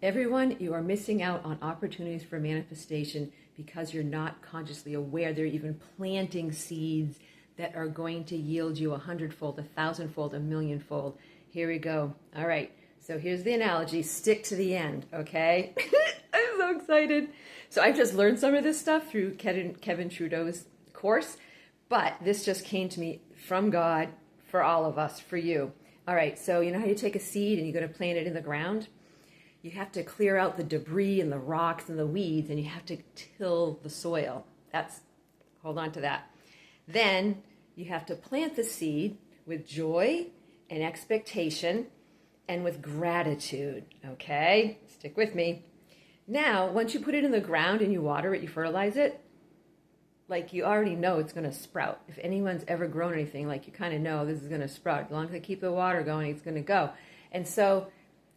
Everyone, you are missing out on opportunities for manifestation because you're not consciously aware they're even planting seeds that are going to yield you 100-fold, 1,000-fold, 1,000,000-fold. Here we go. All right. So here's the analogy. Stick to the end, okay? I'm so excited. So I've just learned some of this stuff through Kevin Trudeau's course, but this just came to me from God for all of us, for you. All right. So you know how you take a seed and you're going to plant it in the ground? You have to clear out the debris and the rocks and the weeds, and you have to till the soil. Hold on to that. Then you have to plant the seed with joy and expectation and with gratitude, okay? Stick with me. Now, once you put it in the ground and you water it, you fertilize it, like you already know it's going to sprout. If anyone's ever grown anything, like you kind of know this is going to sprout. As long as I keep the water going, it's going to go. And so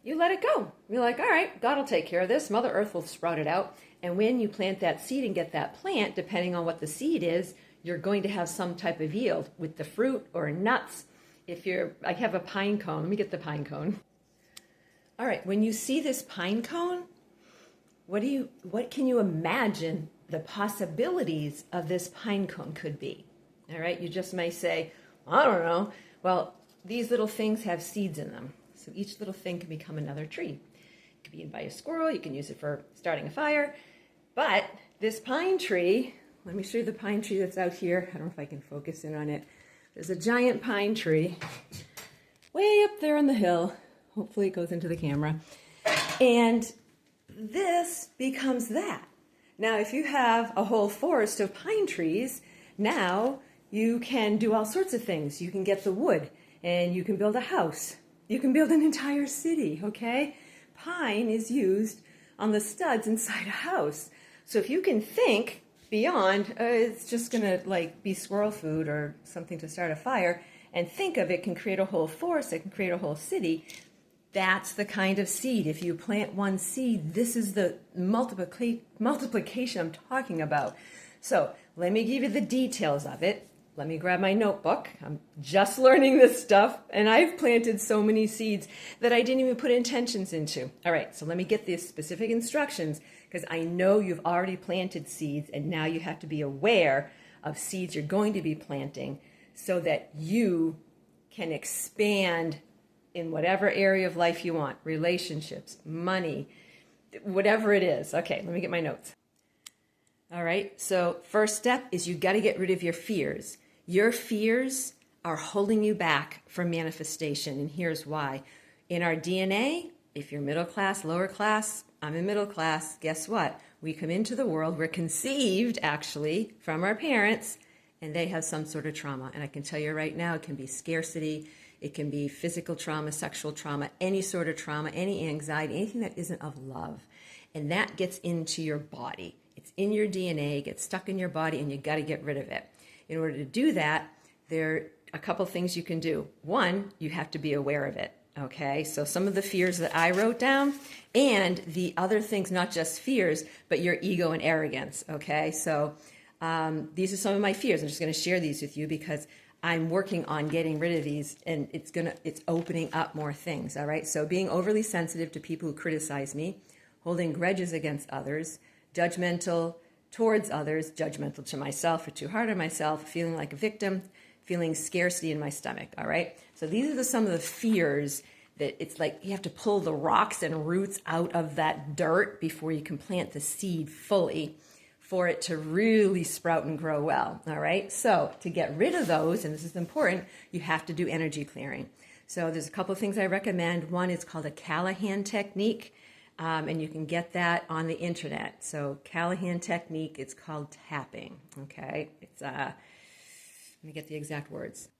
you let it go. You're like, all right, God will take care of this. Mother Earth will sprout it out. And when you plant that seed and get that plant, depending on what the seed is, you're going to have some type of yield with the fruit or nuts. I have a pine cone. Let me get the pine cone. All right, when you see this pine cone, what can you imagine the possibilities of this pine cone could be? All right, you just may say, I don't know. Well, these little things have seeds in them. So each little thing can become another tree. It could be eaten by a squirrel. You can use it for starting a fire. But this pine tree, let me show you the pine tree that's out here. I don't know if I can focus in on it. There's a giant pine tree way up there on the hill. Hopefully it goes into the camera. And this becomes that. Now, if you have a whole forest of pine trees, now you can do all sorts of things. You can get the wood and you can build a house. You can build an entire city, okay? Pine is used on the studs inside a house. So if you can think beyond, it's just gonna like be squirrel food or something to start a fire, and think of it can create a whole forest, it can create a whole city. That's the kind of seed. If you plant one seed, this is the multiplication I'm talking about. So let me give you the details of it. Let me grab my notebook. I'm just learning this stuff, and I've planted so many seeds that I didn't even put intentions into. All right, so let me get the specific instructions, because I know you've already planted seeds, and now you have to be aware of seeds you're going to be planting so that you can expand in whatever area of life you want, relationships, money, whatever it is. Okay, let me get my notes. All right, so first step is you got to get rid of your fears. Your fears are holding you back from manifestation, and here's why. In our DNA, if you're middle class, lower class, I'm in middle class, guess what? We come into the world, we're conceived actually from our parents, and they have some sort of trauma. And I can tell you right now, it can be scarcity, it can be physical trauma, sexual trauma, any sort of trauma, any anxiety, anything that isn't of love. And that gets into your body. It's in your DNA, gets stuck in your body, and you got to get rid of it. In order to do that, there are a couple things you can do. One, you have to be aware of it, okay? So some of the fears that I wrote down, and the other things, not just fears, but your ego and arrogance, okay? So these are some of my fears. I'm just going to share these with you because I'm working on getting rid of these, and it's opening up more things, all right? So being overly sensitive to people who criticize me, holding grudges against others, judgmental towards others, judgmental to myself or too hard on myself, feeling like a victim, feeling scarcity in my stomach, all right? So these are some of the fears that it's like you have to pull the rocks and roots out of that dirt before you can plant the seed fully for it to really sprout and grow well, all right? So to get rid of those, and this is important, you have to do energy clearing. So there's a couple of things I recommend. One is called a Callahan technique. And you can get that on the internet. So Callahan technique, it's called tapping, okay? It's, let me get the exact words.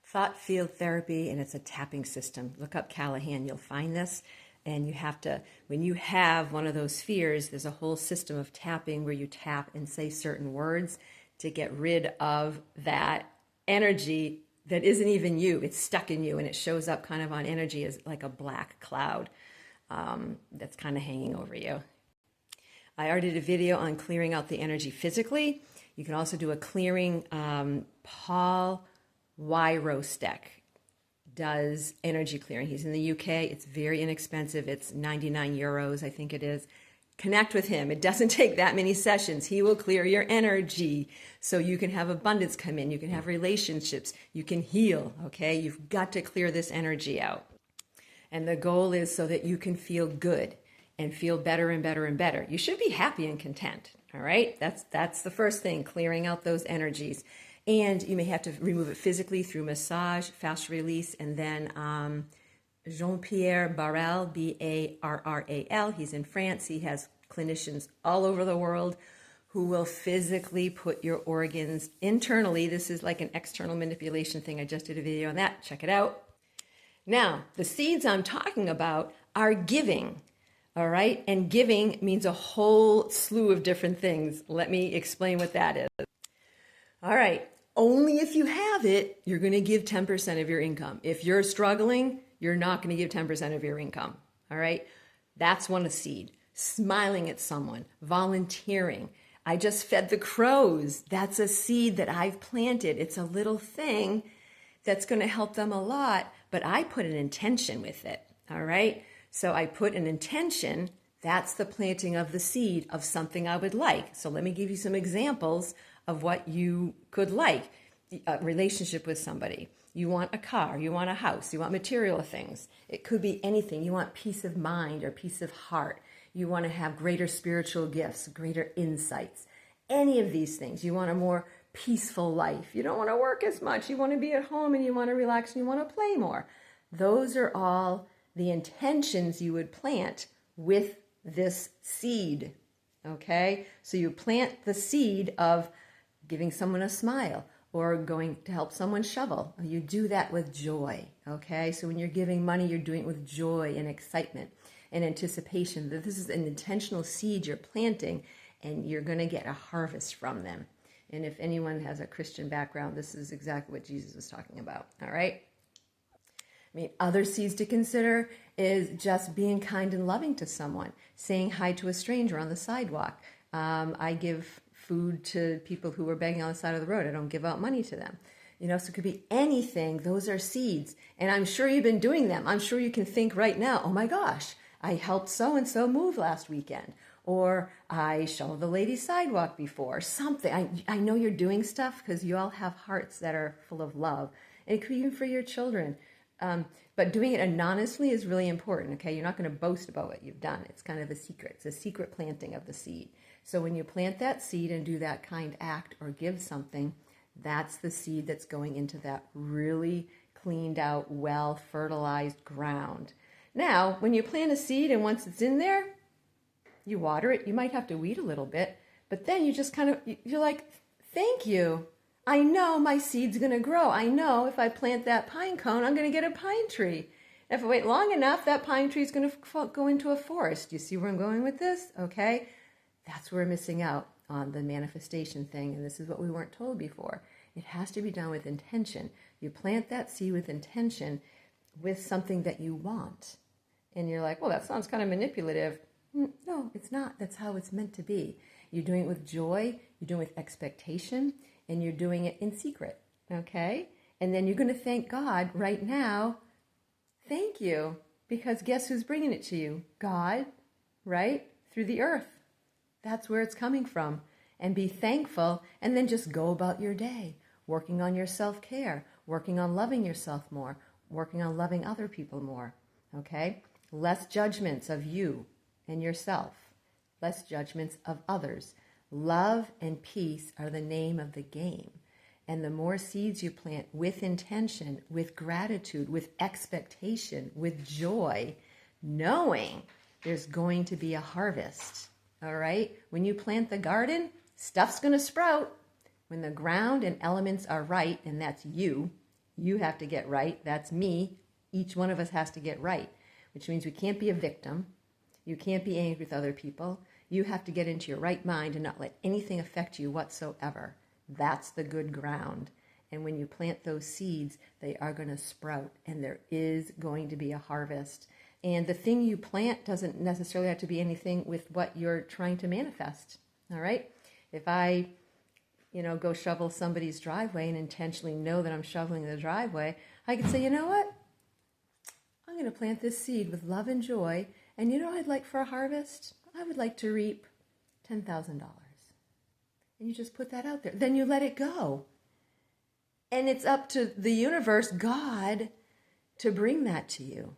Thought field therapy, and it's a tapping system. Look up Callahan, you'll find this. And you have to, when you have one of those fears, there's a whole system of tapping where you tap and say certain words to get rid of that energy that isn't even you. It's stuck in you, and it shows up kind of on energy as like a black cloud. That's kind of hanging over you. I already did a video on clearing out the energy physically. You can also do a clearing Paul Wyrostek. does energy clearing. He's in the UK. It's very inexpensive. It's 99 euros, I think it is. Connect with him. It doesn't take that many sessions. He will clear your energy so you can have abundance come in. You can have relationships. You can heal, okay? You've got to clear this energy out. And the goal is so that you can feel good and feel better and better and better. You should be happy and content, all right? That's the first thing, clearing out those energies. And you may have to remove it physically through massage, fascia release, and then Jean-Pierre Barral, Barral, he's in France. He has clinicians all over the world who will physically put your organs internally. This is like an external manipulation thing. I just did a video on that. Check it out. Now, the seeds I'm talking about are giving, all right? And giving means a whole slew of different things. Let me explain what that is. All right. Only if you have it, you're going to give 10% of your income. If you're struggling, you're not going to give 10% of your income. All right. That's one seed. Smiling at someone, volunteering. I just fed the crows. That's a seed that I've planted. It's a little thing that's going to help them a lot, but I put an intention with it. All right. So I put an intention. That's the planting of the seed of something I would like. So let me give you some examples of what you could like. A relationship with somebody. You want a car, you want a house, you want material things. It could be anything. You want peace of mind or peace of heart. You want to have greater spiritual gifts, greater insights. Any of these things. You want a more peaceful life. You don't want to work as much. You want to be at home and you want to relax and you want to play more. Those are all the intentions you would plant with this seed. Okay? So you plant the seed of giving someone a smile, or going to help someone shovel. You do that with joy, okay? So when you're giving money, you're doing it with joy and excitement and anticipation that this is an intentional seed you're planting and you're going to get a harvest from them. And if anyone has a Christian background, this is exactly what Jesus was talking about, all right? I mean, other seeds to consider is just being kind and loving to someone, saying hi to a stranger on the sidewalk. I give food to people who are begging on the side of the road. I don't give out money to them. You know, so it could be anything. Those are seeds. And I'm sure you've been doing them. I'm sure you can think right now, oh my gosh, I helped so-and-so move last weekend. Or I shoveled the lady's sidewalk before. Something. I know you're doing stuff because you all have hearts that are full of love. And it could be even for your children. But doing it anonymously is really important, okay? You're not going to boast about what you've done. It's kind of a secret. It's a secret planting of the seed. So when you plant that seed and do that kind act or give something, that's the seed that's going into that really cleaned out, well fertilized ground. Now, when you plant a seed and once it's in there, you water it. You might have to weed a little bit, but then you just kind of, you're like, thank you. I know my seed's going to grow. I know if I plant that pine cone, I'm going to get a pine tree. If I wait long enough, that pine tree is going to go into a forest. You see where I'm going with this? Okay. That's where we're missing out on the manifestation thing, and this is what we weren't told before. It has to be done with intention. You plant that seed with intention with something that you want. And you're like, well, that sounds kind of manipulative. No, it's not. That's how it's meant to be. You're doing it with joy, you're doing it with expectation, and you're doing it in secret, okay? And then you're going to thank God right now. Thank you, because guess who's bringing it to you? God, right? Through the earth. That's where it's coming from. And be thankful, and then just go about your day, working on your self-care, working on loving yourself more, working on loving other people more, okay? Less judgments of you and yourself, less judgments of others. Love and peace are the name of the game. And the more seeds you plant with intention, with gratitude, with expectation, with joy, knowing there's going to be a harvest. All right? When you plant the garden, stuff's going to sprout. When the ground and elements are right, and that's you have to get right. That's me. Each one of us has to get right, which means we can't be a victim. You can't be angry with other people. You have to get into your right mind and not let anything affect you whatsoever. That's the good ground. And when you plant those seeds, they are going to sprout, and there is going to be a harvest. And the thing you plant doesn't necessarily have to be anything with what you're trying to manifest. All right? If I, go shovel somebody's driveway and intentionally know that I'm shoveling the driveway, I could say, you know what? I'm going to plant this seed with love and joy. And you know what I'd like for a harvest? I would like to reap $10,000. And you just put that out there. Then you let it go. And it's up to the universe, God, to bring that to you.